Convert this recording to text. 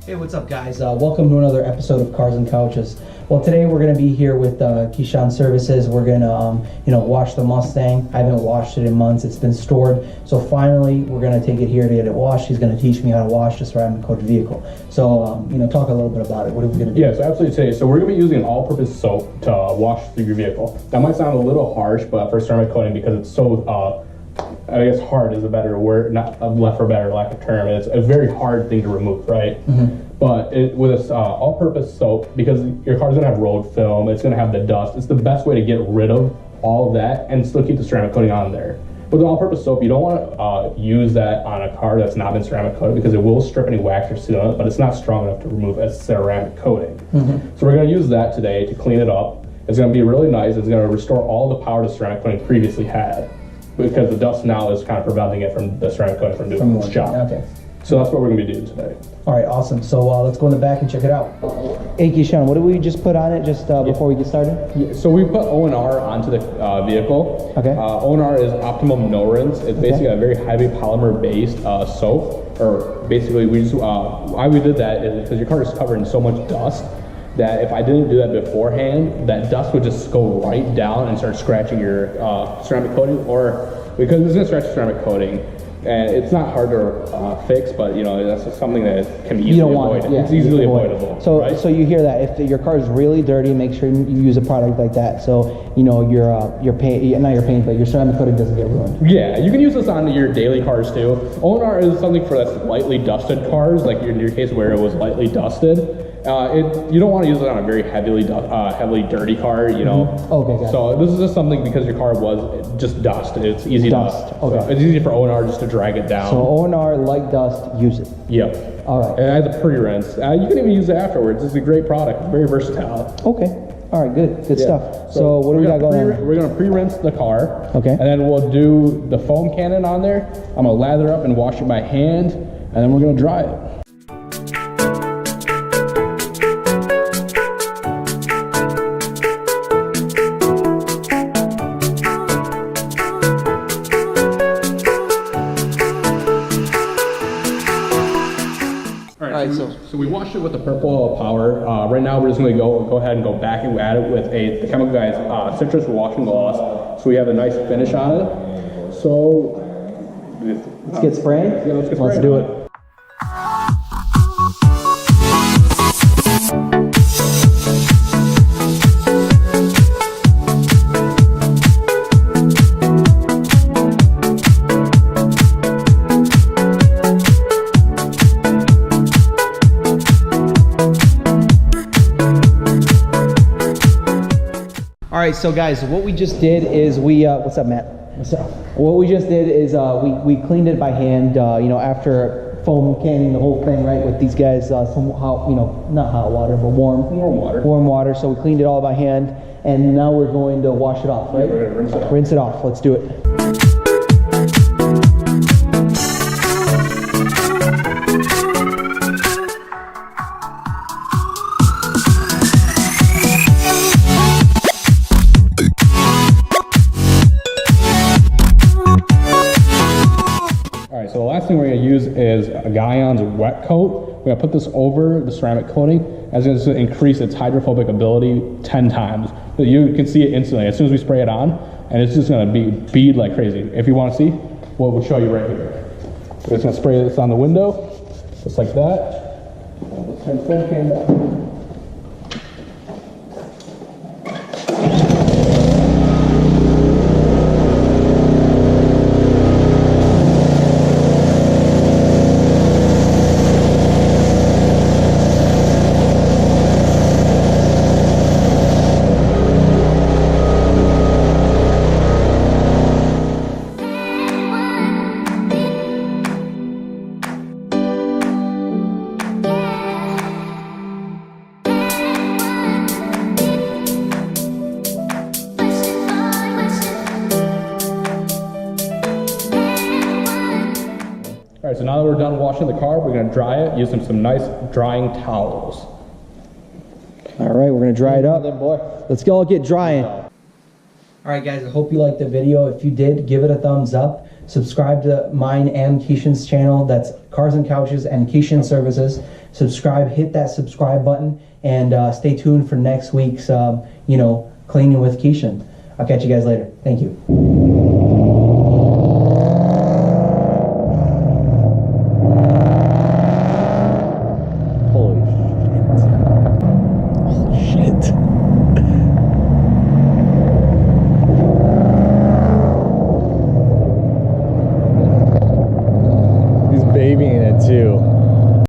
Hey, what's up guys? Welcome to another episode of Cars and Couches. Well, today we're going to be here with Keyshawn Services. We're going to, wash the Mustang. I haven't washed it in months. It's been stored. So finally, we're going to take it here to get it washed. He's going to teach me how to wash this ceramic coated vehicle. So, talk a little bit about it. What are we going to do? Yes, absolutely. Today, so we're going to be using an all-purpose soap to wash through your vehicle. That might sound a little harsh, but for ceramic coating, because it's so, I guess hard is a better word, not left for better lack of term. It's a very hard thing to remove, right? Mm-hmm. But with this all-purpose soap, because your car's going to have road film, it's going to have the dust, it's the best way to get rid of all of that and still keep the ceramic coating on there. With the all-purpose soap, you don't want to use that on a car that's not been ceramic coated because it will strip any wax or sealant, but it's not strong enough to remove as ceramic coating. Mm-hmm. So we're going to use that today to clean it up. It's going to be really nice. It's going to restore all the power the ceramic coating previously had, because the dust now is kind of preventing it from the ceramic coating from doing its job. Okay. So that's what we're going to be doing today. All right, awesome. So let's go in the back and check it out. Hey, Keyshawn, what did we just put on it before we get started? Yeah, so we put O&R onto the vehicle. Okay. O&R is Optimum No Rinse. It's basically a very heavy polymer-based soap. Or basically, we just why we did that is because your car is covered in so much dust that if I didn't do that beforehand, that dust would just go right down and start scratching your ceramic coating, or because it's going to scratch the ceramic coating. And it's not hard to fix, but that's just something that can be easily avoided. It's easily avoidable. So, right? So you hear that if your car is really dirty, make sure you use a product like that. So your paint, not your paint, but your ceramic coating doesn't get ruined. Yeah, you can use this on your daily cars too. O&R is something for that's lightly dusted cars, like in your case where it was lightly dusted. You don't want to use it on a very heavily dirty car, Mm-hmm. Okay, so this is just something because your car was just dust. It's easy dust. Okay. So it's easy for O&R just to drag it down. So O&R, light dust, use it. Yep. All right. And it has a pre-rinse. You can even use it afterwards. It's a great product. It's very versatile. Okay. All right, good stuff. So what do we got going on? We're going to pre-rinse the car. Okay. And then we'll do the foam cannon on there. I'm going to lather up and wash it by hand, and then we're going to dry it. So we washed it with the purple power. Right now we're just going to go ahead and go back and add it with the Chemical Guys citrus washing gloss, so we have a nice finish on it. So let's get spraying. Yeah, let's do it. All right, so guys, what we just did is what's up, Matt? What's up? What we just did is we cleaned it by hand, after foam canning the whole thing, right, with these guys, some hot, not hot water, but warm water. So we cleaned it all by hand, and now we're going to wash it off, right? Yeah, we're gonna rinse it off. Rinse it off. Let's do it. So the last thing we're going to use is a Guyon's wet coat. We're going to put this over the ceramic coating, as it's going to increase its hydrophobic ability 10 times. You can see it instantly as soon as we spray it on, and it's just going to bead like crazy. If you want to see, we'll show you right here. We're just going to spray this on the window, just like that. Let's turn full cam. All right, so now that we're done washing the car, we're going to dry it using some nice drying towels. All right, we're going to dry it up. Let's go get drying. All right, guys, I hope you liked the video. If you did, give it a thumbs up. Subscribe to mine and Keyshawn's channel. That's Cars and Couches and Keyshawn Services. subscribe, hit that subscribe button, and stay tuned for next week's, cleaning with Keishan. I'll catch you guys later. Thank you.